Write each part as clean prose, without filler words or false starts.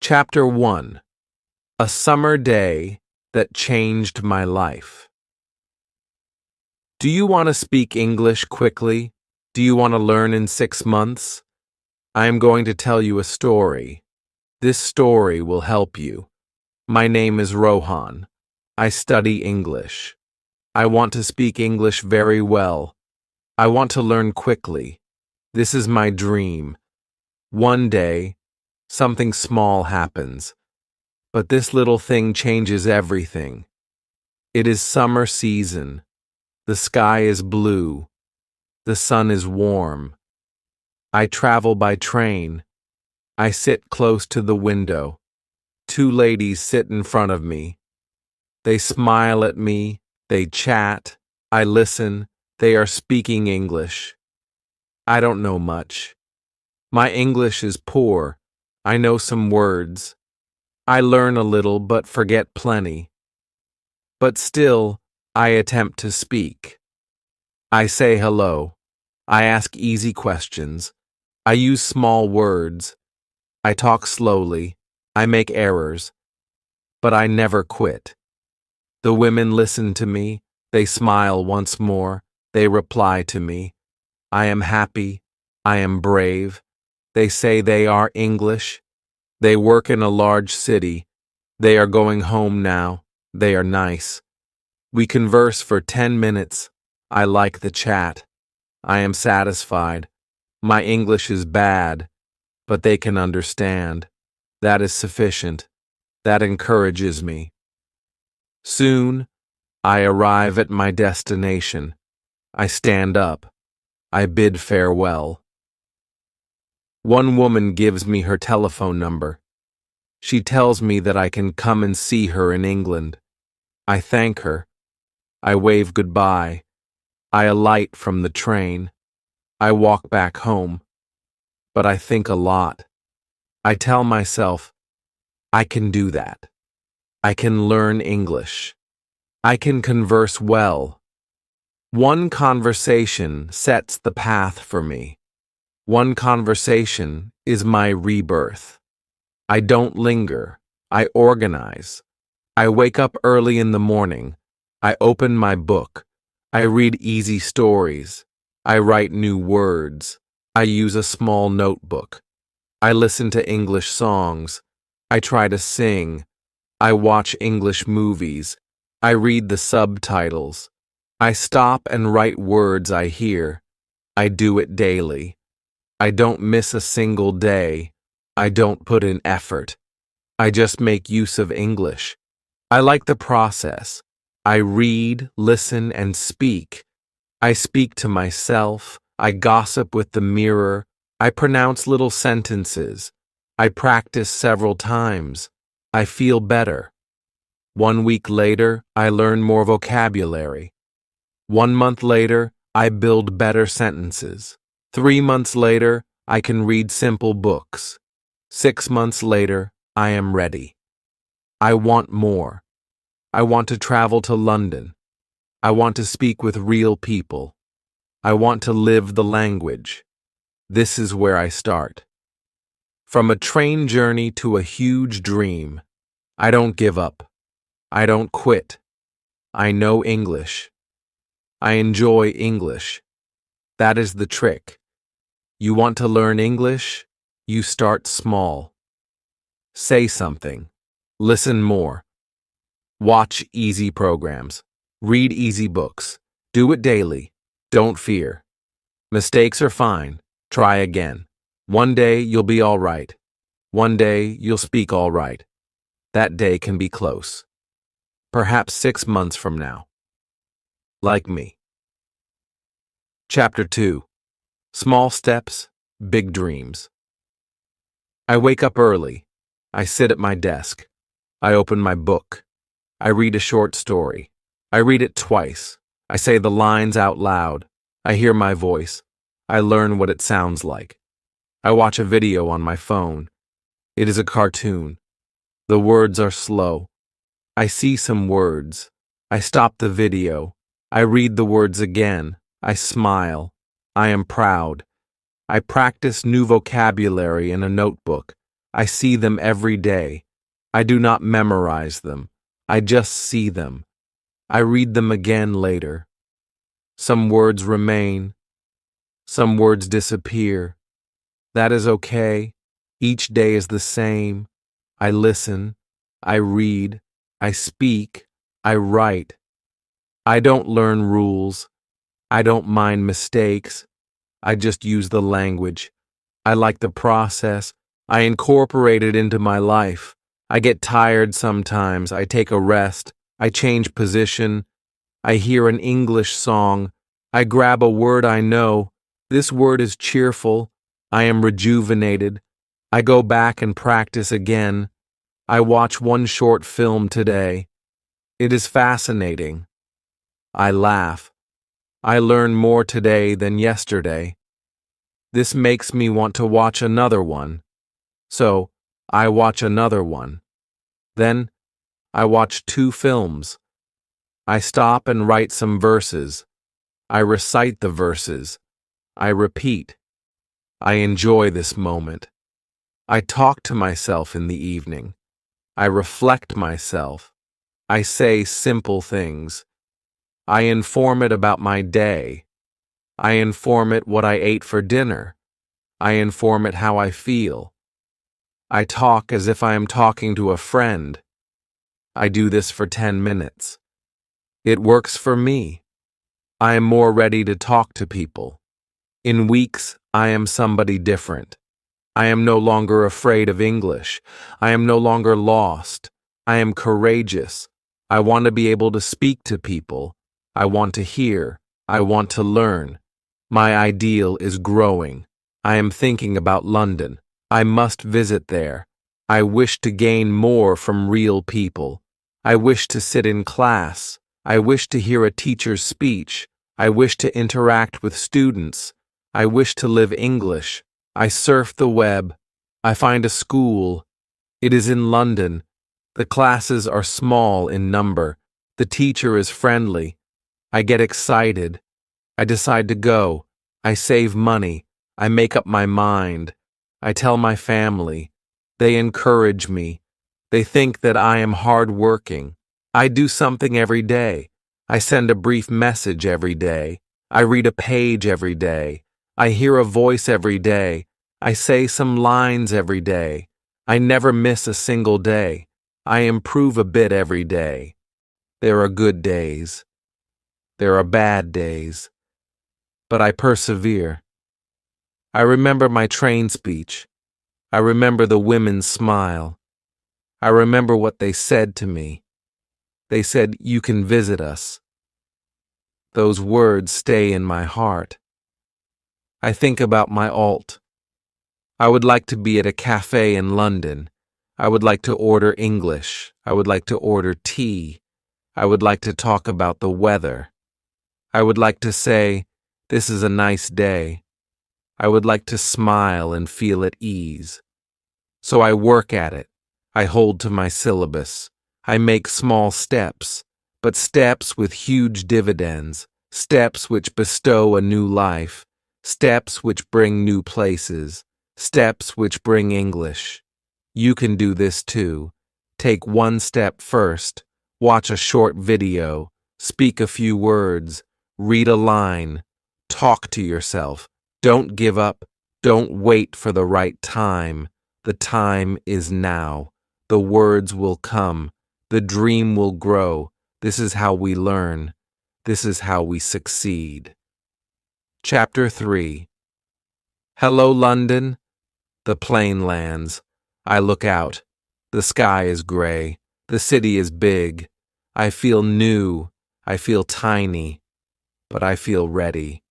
Chapter 1. A Summer Day That Changed My Life. Do you want to speak English quickly? Do you want to learn in 6 months? I am going to tell you a story. This story will help you. My name is Rohan. I study English. I want to speak English very well. I want to learn quickly. This is my dream. One day, something small happens, but this little thing changes everything. It is summer season. The sky is blue. The sun is warm. I travel by train. I sit close to the window. 2 ladies sit in front of me. They smile at me. They chat. I listen. They are speaking English. I don't know much. My English is poor. I know some words. I learn a little but forget plenty. But still, I attempt to speak. I say hello. I ask easy questions. I use small words. I talk slowly. I make errors. But I never quit. The women listen to me. They smile once more. They reply to me. I am happy. I am brave. They say they are English. They work in a large city. They are going home now. They are nice. We converse for 10 minutes. I like the chat. I am satisfied. My English is bad, but they can understand. That is sufficient. That encourages me. Soon, I arrive at my destination. I stand up. I bid farewell. One woman gives me her telephone number. She tells me that I can come and see her in England. I thank her. I wave goodbye. I alight from the train. I walk back home. But I think a lot. I tell myself, I can do that. I can learn English. I can converse well. One conversation sets the path for me. One conversation is my rebirth. I don't linger. I organize. I wake up early in the morning. I open my book. I read easy stories. I write new words. I use a small notebook. I listen to English songs. I try to sing. I watch English movies. I read the subtitles. I stop and write words I hear. I do it daily. I don't miss a single day. I don't put in effort. I just make use of English. I like the process. I read, listen, and speak. I speak to myself. I gossip with the mirror. I pronounce little sentences. I practice several times. I feel better. 1 week later, I learn more vocabulary. 1 month later, I build better sentences. 3 months later, I can read simple books. 6 months later, I am ready. I want more. I want to travel to London. I want to speak with real people. I want to live the language. This is where I start. From a train journey to a huge dream, I don't give up. I don't quit. I know English. I enjoy English. That is the trick. You want to learn English? You start small. Say something. Listen more. Watch easy programs. Read easy books. Do it daily. Don't fear. Mistakes are fine. Try again. One day you'll be all right. One day you'll speak all right. That day can be close. Perhaps 6 months from now. Like me. Chapter 2. Small steps, big dreams. I wake up early. I sit at my desk. I open my book. I read a short story. I read it twice. I say the lines out loud. I hear my voice. I learn what it sounds like. I watch a video on my phone. It is a cartoon. The words are slow. I see some words. I stop the video. I read the words again. I smile. I am proud. I practice new vocabulary in a notebook. I see them every day. I do not memorize them. I just see them. I read them again later. Some words remain. Some words disappear. That is okay. Each day is the same. I listen. I read. I speak. I write. I don't learn rules. I don't mind mistakes. I just use the language. I like the process. I incorporate it into my life. I get tired sometimes. I take a rest. I change position. I hear an English song. I grab a word I know. This word is cheerful. I am rejuvenated. I go back and practice again. I watch one short film today. It is fascinating. I laugh. I learn more today than yesterday. This makes me want to watch another one. So, I watch another one. Then, I watch 2 films. I stop and write some verses. I recite the verses. I repeat. I enjoy this moment. I talk to myself in the evening. I reflect myself. I say simple things. I inform it about my day. I inform it what I ate for dinner. I inform it how I feel. I talk as if I am talking to a friend. I do this for 10 minutes. It works for me. I am more ready to talk to people. In weeks, I am somebody different. I am no longer afraid of English. I am no longer lost. I am courageous. I want to be able to speak to people. I want to hear. I want to learn. My ideal is growing. I am thinking about London. I must visit there. I wish to gain more from real people. I wish to sit in class. I wish to hear a teacher's speech. I wish to interact with students. I wish to live English. I surf the web. I find a school. It is in London. The classes are small in number. The teacher is friendly. I get excited. I decide to go. I save money. I make up my mind. I tell my family. They encourage me. They think that I am hardworking. I do something every day. I send a brief message every day. I read a page every day. I hear a voice every day. I say some lines every day. I never miss a single day. I improve a bit every day. There are good days. There are bad days. But I persevere. I remember my train speech. I remember the women's smile. I remember what they said to me. They said, "You can visit us." Those words stay in my heart. I think about my alt. I would like to be at a cafe in London. I would like to order English. I would like to order tea. I would like to talk about the weather. I would like to say, "This is a nice day." I would like to smile and feel at ease. So I work at it. I hold to my syllabus. I make small steps, but steps with huge dividends, steps which bestow a new life, steps which bring new places, steps which bring English. You can do this too. Take one step first. Watch a short video. Speak a few words. Read a line. Talk to yourself. Don't give up. Don't wait for the right time. The time is now. The words will come. The dream will grow. This is how we learn. This is how we succeed. Chapter 3. Hello, London. The plane lands. I look out. The sky is gray. The city is big. I feel new. I feel tiny. But I feel ready.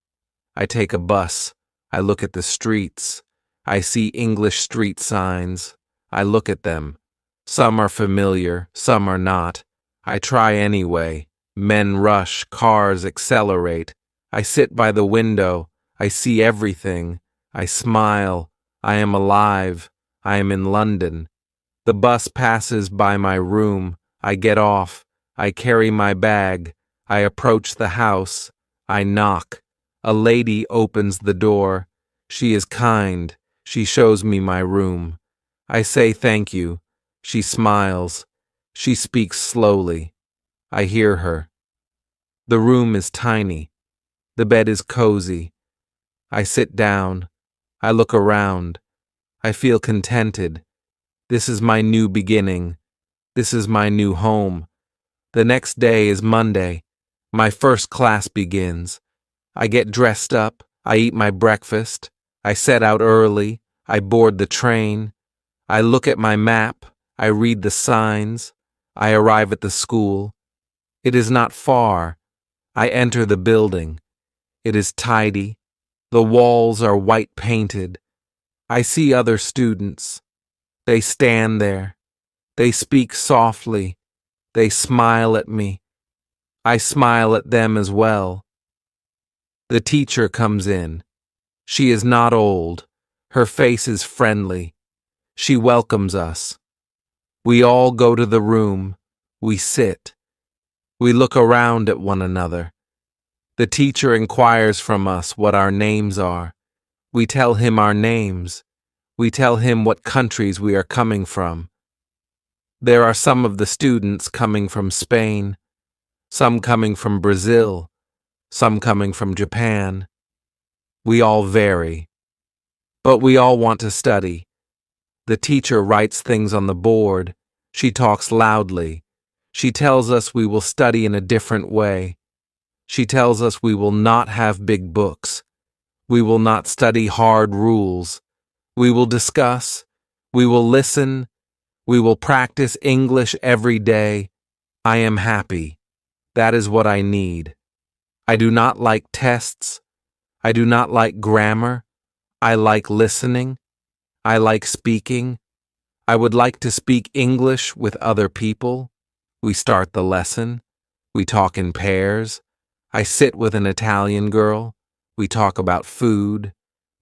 I take a bus. I look at the streets. I see English street signs. I look at them. Some are familiar, some are not. I try anyway. Men rush, cars accelerate. I sit by the window. I see everything. I smile. I am alive. I am in London. The bus passes by my room. I get off. I carry my bag. I approach the house. I knock. A lady opens the door. She is kind. She shows me my room. I say thank you. She smiles. She speaks slowly. I hear her. The room is tiny. The bed is cozy. I sit down. I look around. I feel contented. This is my new beginning. This is my new home. The next day is Monday. My first class begins. I get dressed up. I eat my breakfast. I set out early. I board the train. I look at my map. I read the signs. I arrive at the school. It is not far. I enter the building. It is tidy. The walls are white painted. I see other students. They stand there. They speak softly. They smile at me. I smile at them as well. The teacher comes in. She is not old. Her face is friendly. She welcomes us. We all go to the room. We sit. We look around at one another. The teacher inquires from us what our names are. We tell him our names. We tell him what countries we are coming from. There are some of the students coming from Spain, some coming from Brazil, some coming from Japan. We all vary. But we all want to study. The teacher writes things on the board. She talks loudly. She tells us we will study in a different way. She tells us we will not have big books. We will not study hard rules. We will discuss. We will listen. We will practice English every day. I am happy. That is what I need. I do not like tests. I do not like grammar. I like listening. I like speaking. I would like to speak English with other people. We start the lesson. We talk in pairs. I sit with an Italian girl. We talk about food.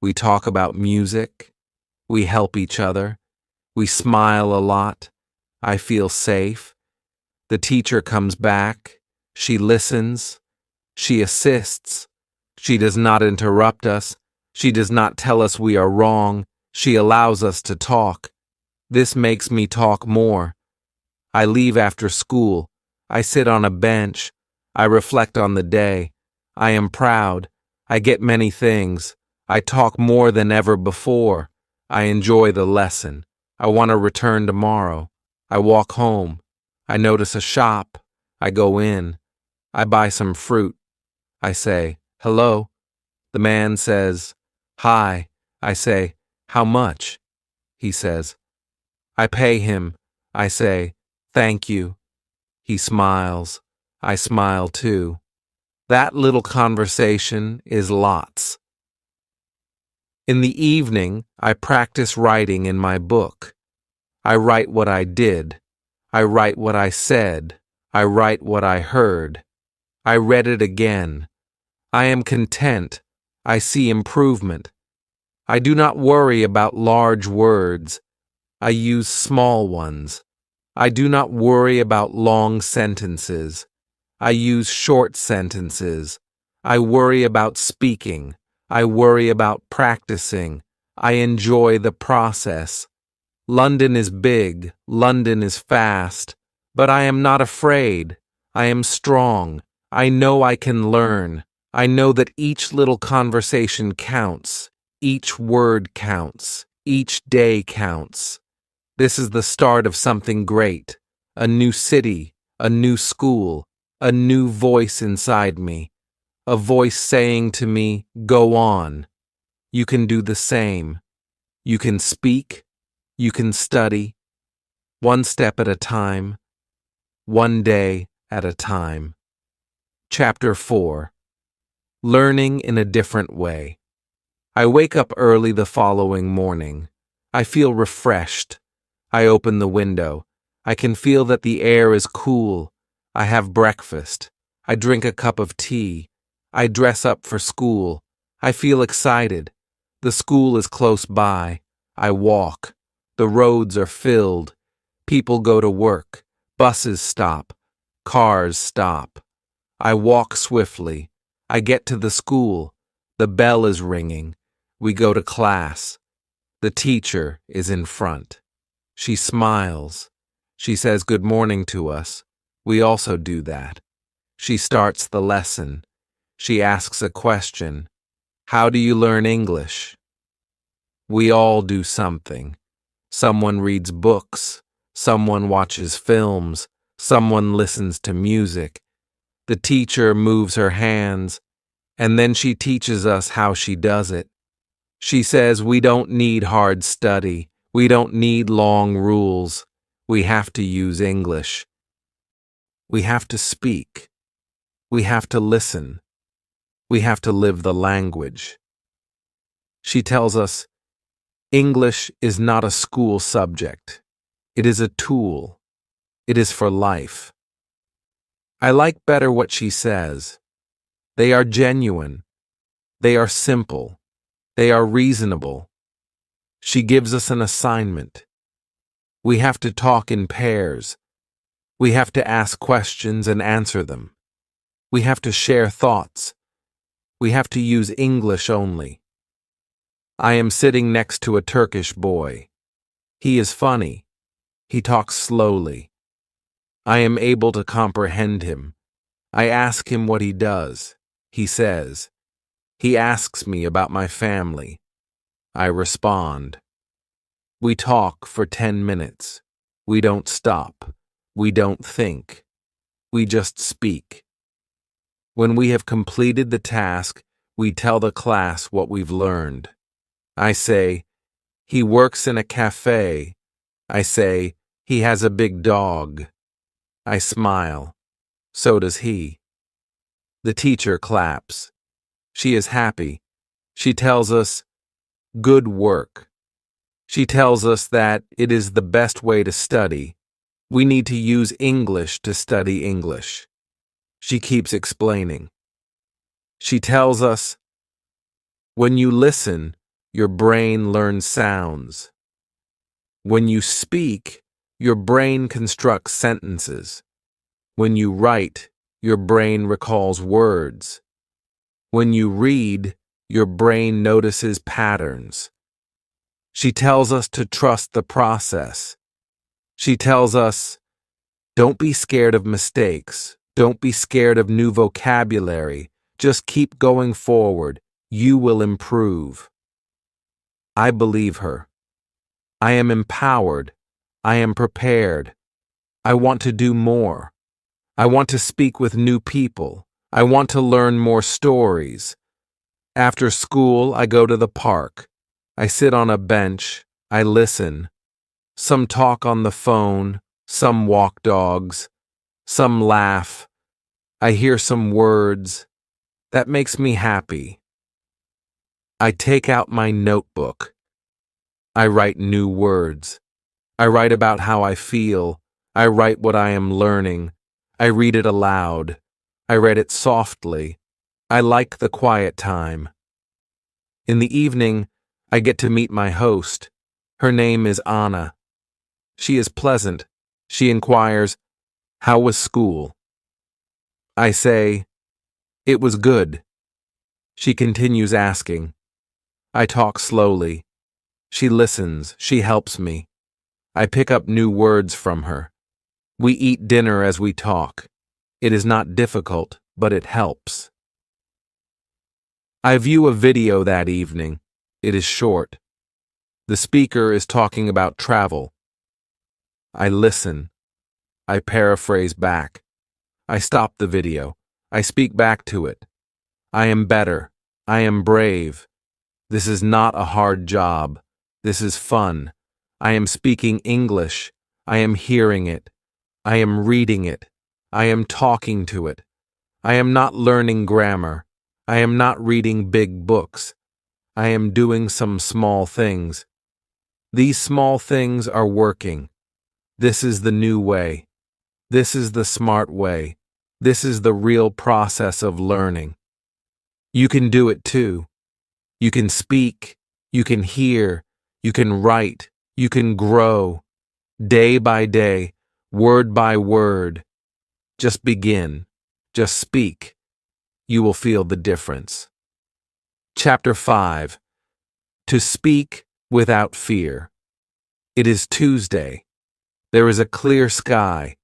We talk about music. We help each other. We smile a lot. I feel safe. The teacher comes back. She listens. She assists. She does not interrupt us. She does not tell us we are wrong. She allows us to talk. This makes me talk more. I leave after school. I sit on a bench. I reflect on the day. I am proud. I get many things. I talk more than ever before. I enjoy the lesson. I want to return tomorrow. I walk home. I notice a shop. I go in. I buy some fruit. I say, hello. The man says, hi. I say, how much? He says, I pay him. I say, thank you. He smiles. I smile too. That little conversation is lots. In the evening, I practice writing in my book. I write what I did. I write what I said. I write what I heard. I read it again. I am content. I see improvement. I do not worry about large words. I use small ones. I do not worry about long sentences. I use short sentences. I worry about speaking. I worry about practicing. I enjoy the process. London is big. London is fast. But I am not afraid. I am strong. I know I can learn. I know that each little conversation counts. Each word counts. Each day counts. This is the start of something great. A new city. A new school. A new voice inside me. A voice saying to me, go on. You can do the same. You can speak. You can study. One step at a time. One day at a time. Chapter 4. Learning in a different way. I wake up early the following morning. I feel refreshed. I open the window. I can feel that the air is cool. I have breakfast. I drink a cup of tea. I dress up for school. I feel excited. The school is close by. I walk. The roads are filled. People go to work. Buses stop. Cars stop. I walk swiftly. I get to the school. The bell is ringing. We go to class. The teacher is in front. She smiles. She says good morning to us. We also do that. She starts the lesson. She asks a question. How do you learn English? We all do something. Someone reads books. Someone watches films. Someone listens to music. The teacher moves her hands, and then she teaches us how she does it. She says we don't need hard study. We don't need long rules. We have to use English. We have to speak. We have to listen. We have to live the language. She tells us, English is not a school subject. It is a tool. It is for life. I like better what she says. They are genuine. They are simple. They are reasonable. She gives us an assignment. We have to talk in pairs. We have to ask questions and answer them. We have to share thoughts. We have to use English only. I am sitting next to a Turkish boy. He is funny. He talks slowly. I am able to comprehend him. I ask him what he does. He says. He asks me about my family. I respond. We talk for 10 minutes. We don't stop. We don't think. We just speak. When we have completed the task, we tell the class what we've learned. I say, he works in a cafe. I say, he has a big dog. I smile. So does he. The teacher claps. She is happy. She tells us, good work. She tells us that it is the best way to study. We need to use English to study English. She keeps explaining. She tells us, when you listen, your brain learns sounds. When you speak, your brain constructs sentences. When you write, your brain recalls words. When you read, your brain notices patterns. She tells us to trust the process. She tells us, don't be scared of mistakes. Don't be scared of new vocabulary. Just keep going forward. You will improve. I believe her. I am empowered. I am prepared. I want to do more. I want to speak with new people. I want to learn more stories. After school, I go to the park. I sit on a bench. I listen. Some talk on the phone. Some walk dogs. Some laugh. I hear some words. That makes me happy. I take out my notebook. I write new words. I write about how I feel. I write what I am learning. I read it aloud. I read it softly. I like the quiet time. In the evening, I get to meet my host. Her name is Anna. She is pleasant. She inquires, how was school? I say, it was good. She continues asking. I talk slowly. She listens. She helps me. I pick up new words from her. We eat dinner as we talk. It is not difficult, but it helps. I view a video that evening. It is short. The speaker is talking about travel. I listen. I paraphrase back. I stop the video. I speak back to it. I am better. I am brave. This is not a hard job. This is fun. I am speaking English. I am hearing it. I am reading it. I am talking to it. I am not learning grammar. I am not reading big books. I am doing some small things. These small things are working. This is the new way. This is the smart way. This is the real process of learning. You can do it too. You can speak. You can hear. You can write. You can grow. Day by day, word by word. Just begin. Just speak. You will feel the difference. Chapter 5. To speak without fear. It is Tuesday. There is a clear sky.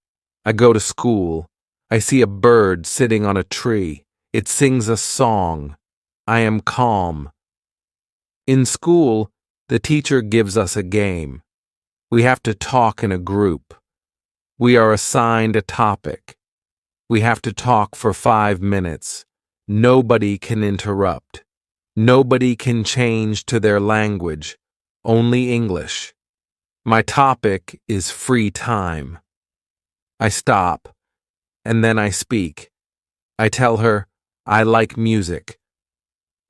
I go to school. I see a bird sitting on a tree. It sings a song. I am calm. In school, the teacher gives us a game. We have to talk in a group. We are assigned a topic. We have to talk for 5 minutes. Nobody can interrupt. Nobody can change to their language. Only English. My topic is free time. I stop, and then I speak. I tell her, I like music.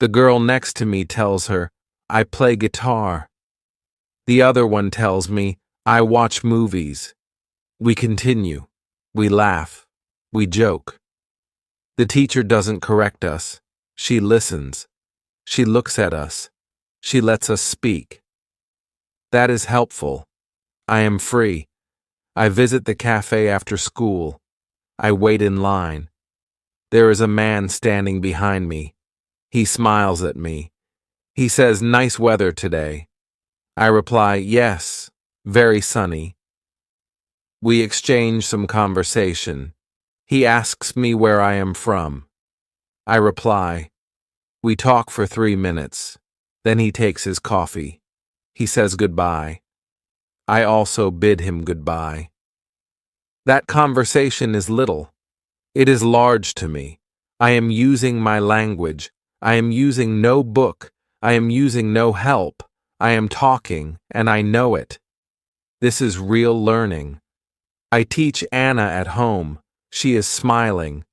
The girl next to me tells her, I play guitar. The other one tells me, I watch movies. We continue. We laugh. We joke. The teacher doesn't correct us. She listens. She looks at us. She lets us speak. That is helpful. I am free. I visit the cafe after school. I wait in line. There is a man standing behind me. He smiles at me. He says, nice weather today. I reply, yes, very sunny. We exchange some conversation. He asks me where I am from. I reply. We talk for 3 minutes. Then he takes his coffee. He says goodbye. I also bid him goodbye. That conversation is little. It is large to me. I am using my language. I am using no book. I am using no help. I am talking, and I know it. This is real learning. I teach Anna at home. She is smiling.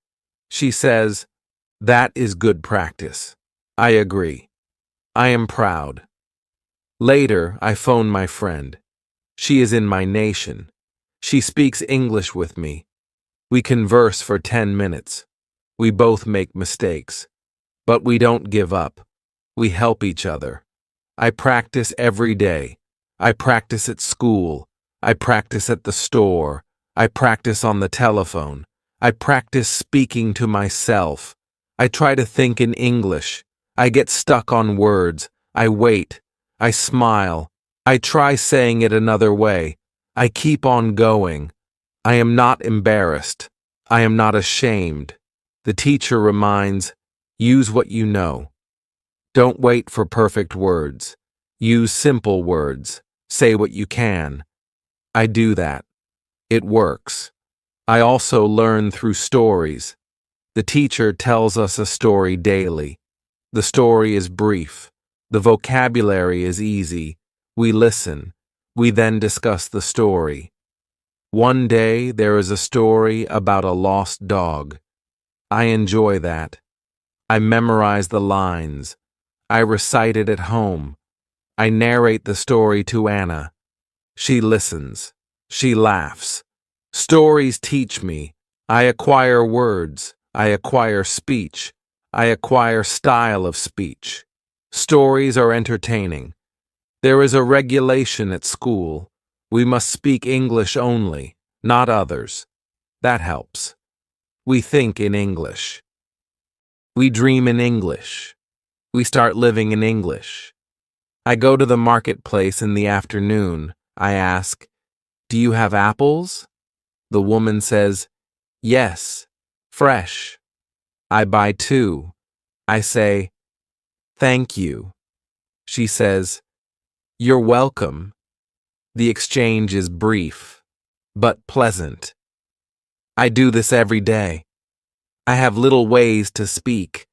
She says, that is good practice. I agree. I am proud. Later, I phone my friend. She is in my nation. She speaks English with me. We converse for 10 minutes. We both make mistakes. But we don't give up. We help each other. I practice every day. I practice at school. I practice at the store. I practice on the telephone. I practice speaking to myself. I try to think in English. I get stuck on words. I wait. I smile. I try saying it another way. I keep on going. I am not embarrassed. I am not ashamed. The teacher reminds, use what you know. Don't wait for perfect words. Use simple words. Say what you can. I do that. It works. I also learn through stories. The teacher tells us a story daily. The story is brief. The vocabulary is easy. We listen. We then discuss the story. One day there is a story about a lost dog. I enjoy that. I memorize the lines. I recite it at home. I narrate the story to Anna. She listens. She laughs. Stories teach me. I acquire words. I acquire speech. I acquire style of speech. Stories are entertaining. There is a regulation at school. We must speak English only, not others. That helps. We think in English. We dream in English. We start living in English. I go to the marketplace in the afternoon. I ask, do you have apples? The woman says, yes, fresh. I buy 2. I say, thank you. She says, you're welcome. The exchange is brief, but pleasant. I do this every day. I have little ways to speak.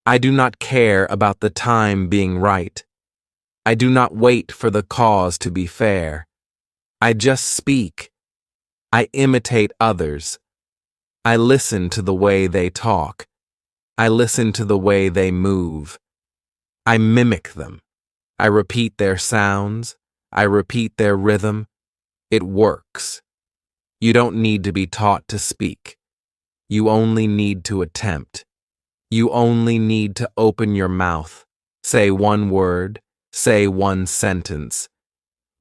I do not care about the time being right. I do not wait for the cause to be fair. I just speak. I imitate others. I listen to the way they talk. I listen to the way they move. I mimic them. I repeat their sounds. I repeat their rhythm. It works. You don't need to be taught to speak. You only need to attempt. You only need to open your mouth, say one word, say one sentence.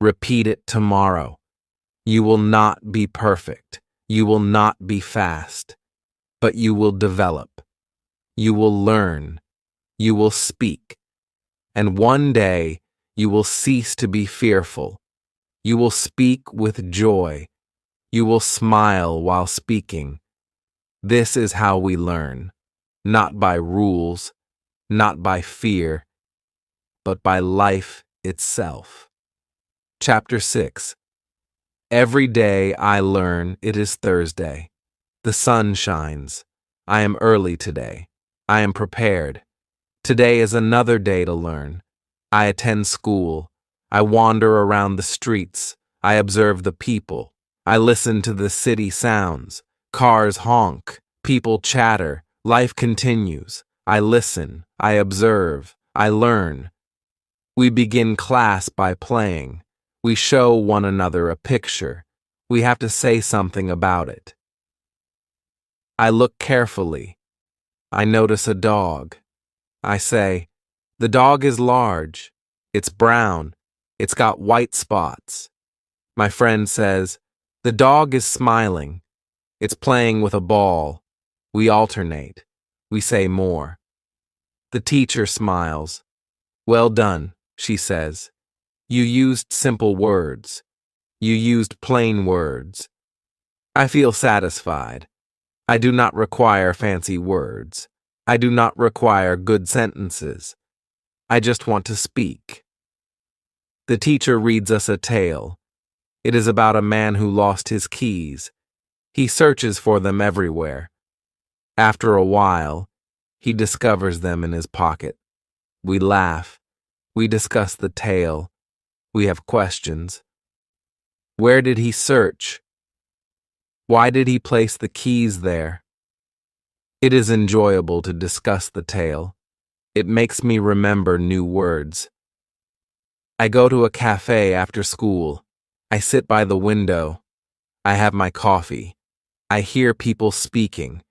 Repeat it tomorrow. You will not be perfect. You will not be fast. But you will develop. You will learn. You will speak. And one day, you will cease to be fearful. You will speak with joy. You will smile while speaking. This is how we learn, not by rules, not by fear, but by life itself. Chapter 6. Every day I learn it is Thursday. The sun shines. I am early today. I am prepared. Today is another day to learn. I attend school. I wander around the streets. I observe the people. I listen to the city sounds. Cars honk. People chatter. Life continues. I listen. I observe. I learn. We begin class by playing. We show one another a picture. We have to say something about it. I look carefully. I notice a dog. I say, "The dog is large. It's brown. It's got white spots." My friend says, "The dog is smiling. It's playing with a ball." We alternate. We say more. The teacher smiles. "Well done," she says. "You used simple words. You used plain words." I feel satisfied. I do not require fancy words. I do not require good sentences. I just want to speak. The teacher reads us a tale. It is about a man who lost his keys. He searches for them everywhere. After a while, he discovers them in his pocket. We laugh. We discuss the tale. We have questions. Where did he search? Why did he place the keys there? It is enjoyable to discuss the tale. It makes me remember new words. I go to a cafe after school. I sit by the window. I have my coffee. I hear people speaking.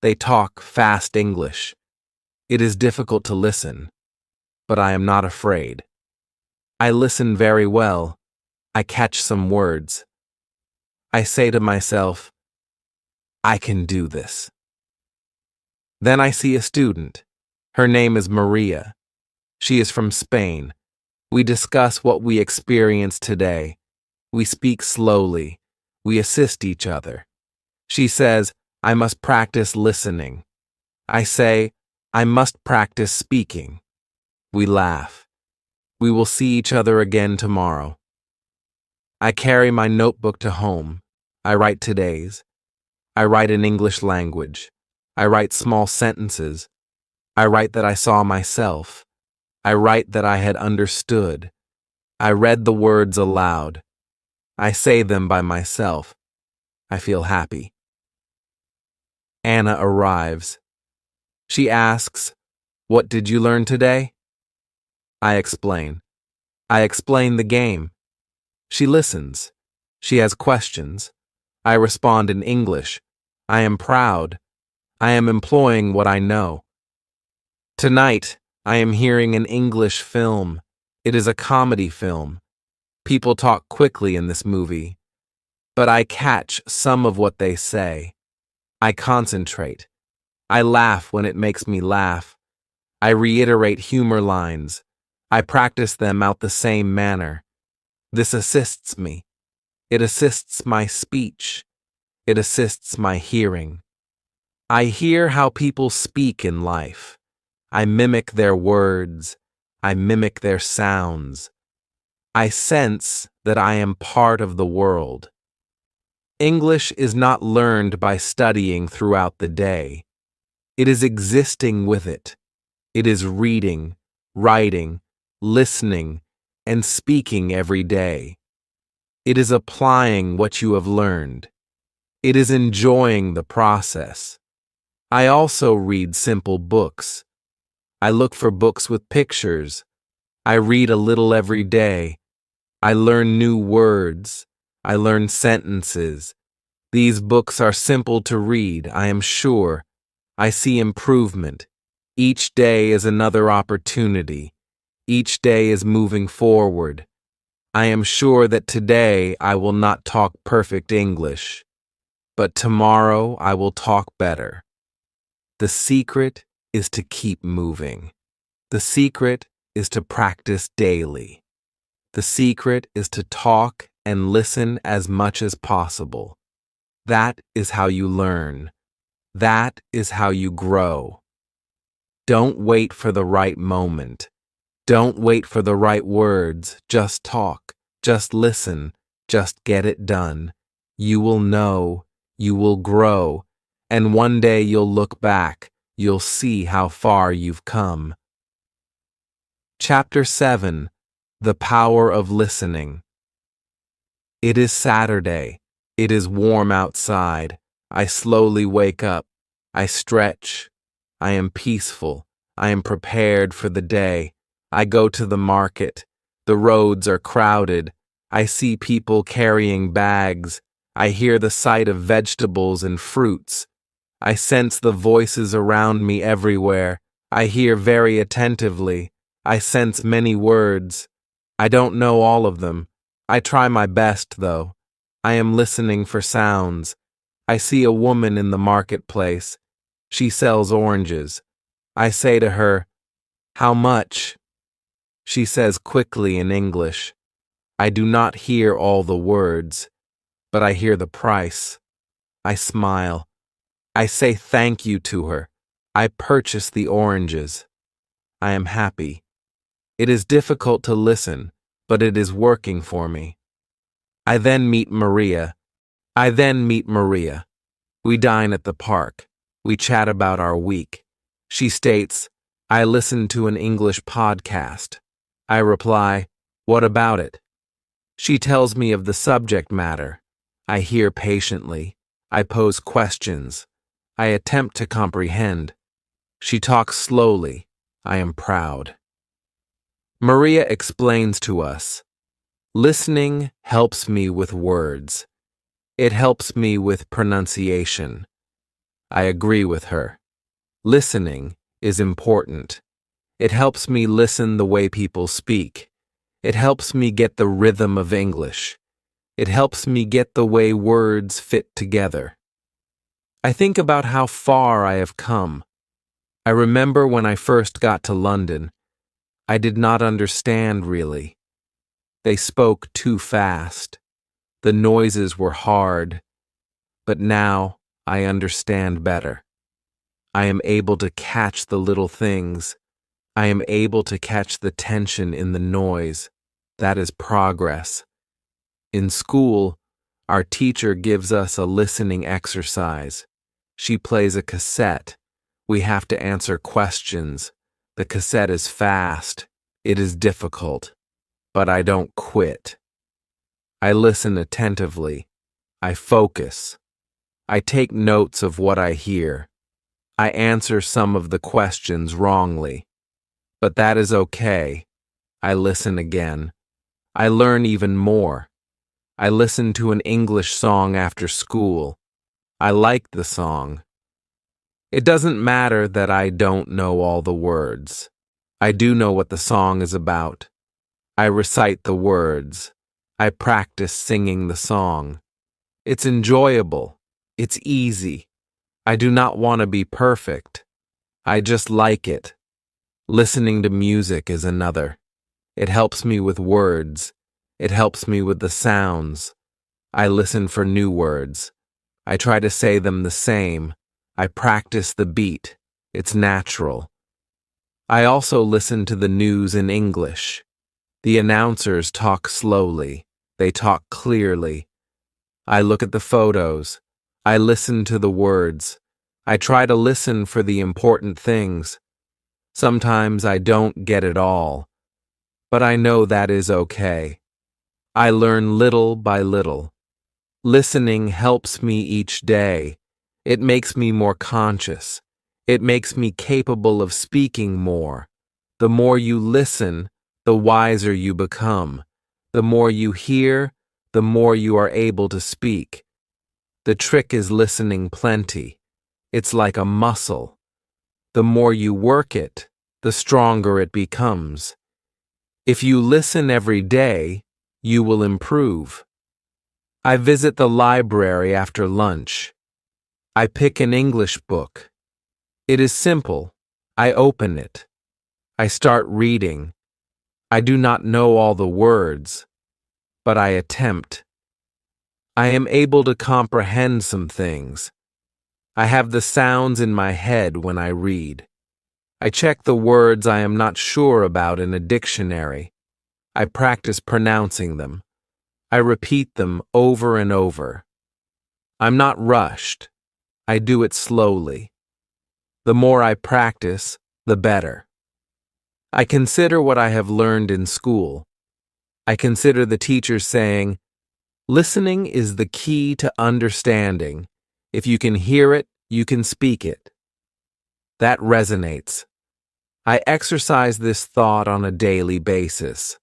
They talk fast English. It is difficult to listen, but I am not afraid. I listen very well. I catch some words. I say to myself, I can do this. Then I see a student. Her name is Maria. She is from Spain. We discuss what we experienced today. We speak slowly. We assist each other. She says, I must practice listening. I say, I must practice speaking. We laugh. We will see each other again tomorrow. I carry my notebook to home. I write today's. I write in English language. I write small sentences. I write that I saw myself. I write that I had understood. I read the words aloud. I say them by myself. I feel happy. Anna arrives. She asks, "What did you learn today?" I explain. I explain the game. She listens. She has questions. I respond in English. I am proud. I am employing what I know. Tonight, I am hearing an English film. It is a comedy film. People talk quickly in this movie, but I catch some of what they say. I concentrate. I laugh when it makes me laugh. I reiterate humor lines. I practice them out the same manner. This assists me. It assists my speech. It assists my hearing. I hear how people speak in life. I mimic their words. I mimic their sounds. I sense that I am part of the world. English is not learned by studying throughout the day. It is existing with it. It is reading, writing, listening, and speaking every day. It is applying what you have learned. It is enjoying the process. I also read simple books. I look for books with pictures. I read a little every day. I learn new words. I learn sentences. These books are simple to read, I am sure. I see improvement. Each day is another opportunity. Each day is moving forward. I am sure that today I will not talk perfect English, but tomorrow I will talk better. The secret is to keep moving. The secret is to practice daily. The secret is to talk and listen as much as possible. That is how you learn. That is how you grow. Don't wait for the right moment. Don't wait for the right words. Just talk. Just listen. Just get it done. You will know. You will grow. And one day you'll look back. You'll see how far you've come. Chapter 7. The Power of Listening. It is Saturday. It is warm outside. I slowly wake up. I stretch. I am peaceful. I am prepared for the day. I go to the market. The roads are crowded. I see people carrying bags. I hear the sight of vegetables and fruits. I sense the voices around me everywhere. I hear very attentively. I sense many words. I don't know all of them. I try my best, though. I am listening for sounds. I see a woman in the marketplace. She sells oranges. I say to her, "How much?" She says quickly in English. I do not hear all the words, but I hear the price. I smile. I say thank you to her. I purchase the oranges. I am happy. It is difficult to listen, but it is working for me. I then meet Maria. We dine at the park. We chat about our week. She states, "I listened to an English podcast." I reply, "What about it?" She tells me of the subject matter. I hear patiently. I pose questions. I attempt to comprehend. She talks slowly. I am proud. Maria explains to us, listening helps me with words. It helps me with pronunciation. I agree with her. Listening is important. It helps me listen the way people speak. It helps me get the rhythm of English. It helps me get the way words fit together. I think about how far I have come. I remember when I first got to London. I did not understand really. They spoke too fast. The noises were hard. But now I understand better. I am able to catch the little things. I am able to catch the tension in the noise. That is progress. In school, our teacher gives us a listening exercise. She plays a cassette. We have to answer questions. The cassette is fast. It is difficult. But I don't quit. I listen attentively. I focus. I take notes of what I hear. I answer some of the questions wrongly. But that is okay. I listen again. I learn even more. I listen to an English song after school. I like the song. It doesn't matter that I don't know all the words. I do know what the song is about. I recite the words. I practice singing the song. It's enjoyable. It's easy. I do not want to be perfect. I just like it. Listening to music is another. It helps me with words. It helps me with the sounds. I listen for new words. I try to say them the same. I practice the beat. It's natural. I also listen to the news in English. The announcers talk slowly. They talk clearly. I look at the photos. I listen to the words. I try to listen for the important things. Sometimes I don't get it all. But I know that is okay. I learn little by little. Listening helps me each day. It makes me more conscious. It makes me capable of speaking more. The more you listen, the wiser you become. The more you hear, the more you are able to speak. The trick is listening plenty. It's like a muscle. The more you work it, the stronger it becomes. If you listen every day, you will improve. I visit the library after lunch. I pick an English book. It is simple. I open it. I start reading. I do not know all the words. but I attempt. I am able to comprehend some things. I have the sounds in my head when I read. I check the words I am not sure about in a dictionary. I practice pronouncing them. I repeat them over and over. I'm not rushed. I do it slowly. The more I practice, the better. I consider what I have learned in school. I consider the teacher saying, "Listening is the key to understanding. If you can hear it, you can speak it." That resonates. I exercise this thought on a daily basis.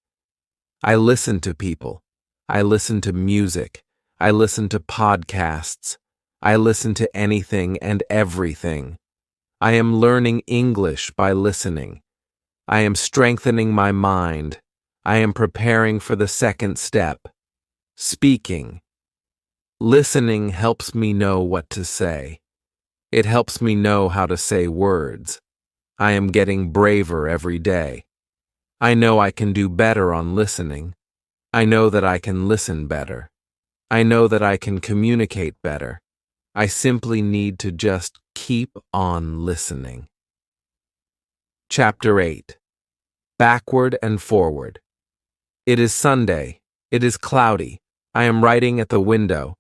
I listen to people. I listen to music. I listen to podcasts. I listen to anything and everything. I am learning English by listening. I am strengthening my mind. I am preparing for the second step, speaking. Listening helps me know what to say. It helps me know how to say words. I am getting braver every day. I know I can do better on listening. I know that I can listen better. I know that I can communicate better. I simply need to just keep on listening. Chapter 8. Backward and Forward. It is Sunday. It is cloudy. I am writing at the window.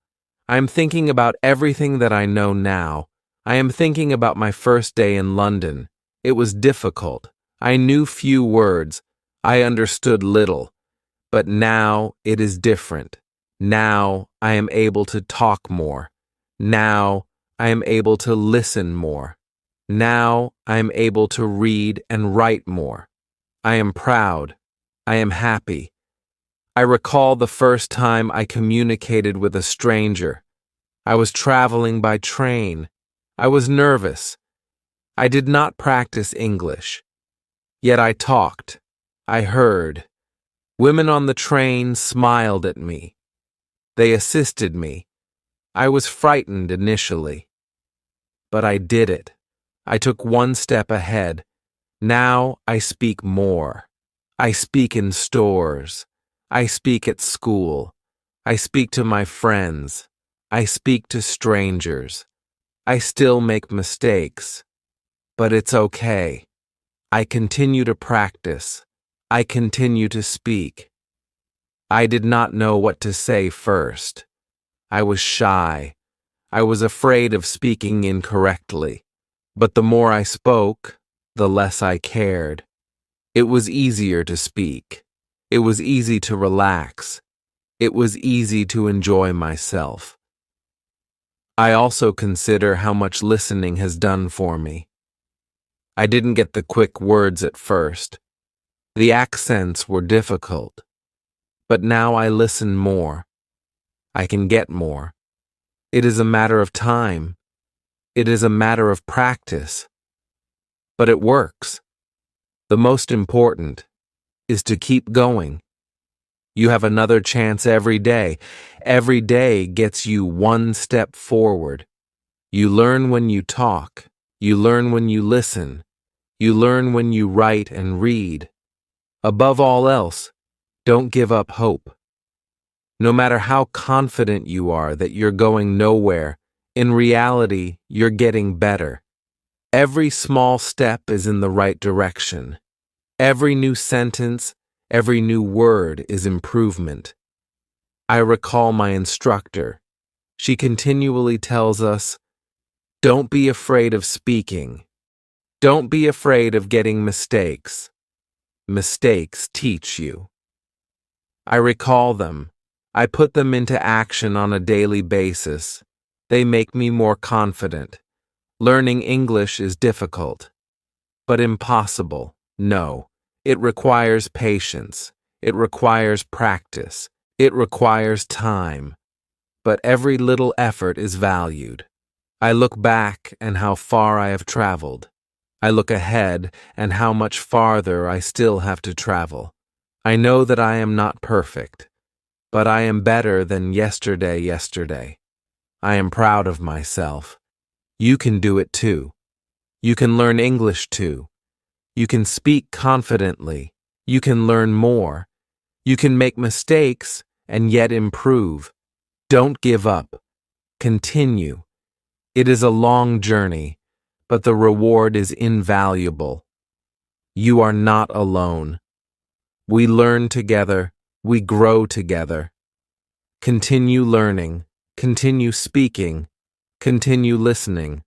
I am thinking about everything that I know now. I am thinking about my first day in London. It was difficult. I knew few words. I understood little. But now it is different. Now I am able to talk more. Now I am able to listen more. Now I am able to read and write more. I am proud. I am happy. I recall the first time I communicated with a stranger. I was traveling by train. I was nervous. I did not practice English. Yet I talked. I heard. Women on the train smiled at me. They assisted me. I was frightened initially. But I did it. I took one step ahead. Now I speak more. I speak in stores. I speak at school. I speak to my friends. I speak to strangers. I still make mistakes. But it's okay. I continue to practice. I continue to speak. I did not know what to say first. I was shy. I was afraid of speaking incorrectly. But the more I spoke, the less I cared. It was easier to speak. It was easy to relax. It was easy to enjoy myself. I also consider how much listening has done for me. I didn't get the quick words at first. The accents were difficult. But now I listen more. I can get more. It is a matter of time. It is a matter of practice. But it works. The most important is to keep going. You have another chance every day. Every day gets you one step forward. You learn when you talk. You learn when you listen. You learn when you write and read. Above all else, don't give up hope. No matter how confident you are that you're going nowhere, in reality, you're getting better. Every small step is in the right direction. Every new sentence, every new word is improvement. I recall my instructor. She continually tells us, "Don't be afraid of speaking. Don't be afraid of getting mistakes. Mistakes teach you." I recall them. I put them into action on a daily basis. They make me more confident. Learning English is difficult. But impossible, no. It requires patience. It requires practice. It requires time. But every little effort is valued. I look back and how far I have traveled. I look ahead and how much farther I still have to travel. I know that I am not perfect, but I am better than yesterday. I am proud of myself. You can do it too. You can learn English too. You can speak confidently. You can learn more. You can make mistakes, and yet improve. Don't give up. Continue. It is a long journey, but the reward is invaluable. You are not alone. We learn together. We grow together. Continue learning. Continue speaking. Continue listening.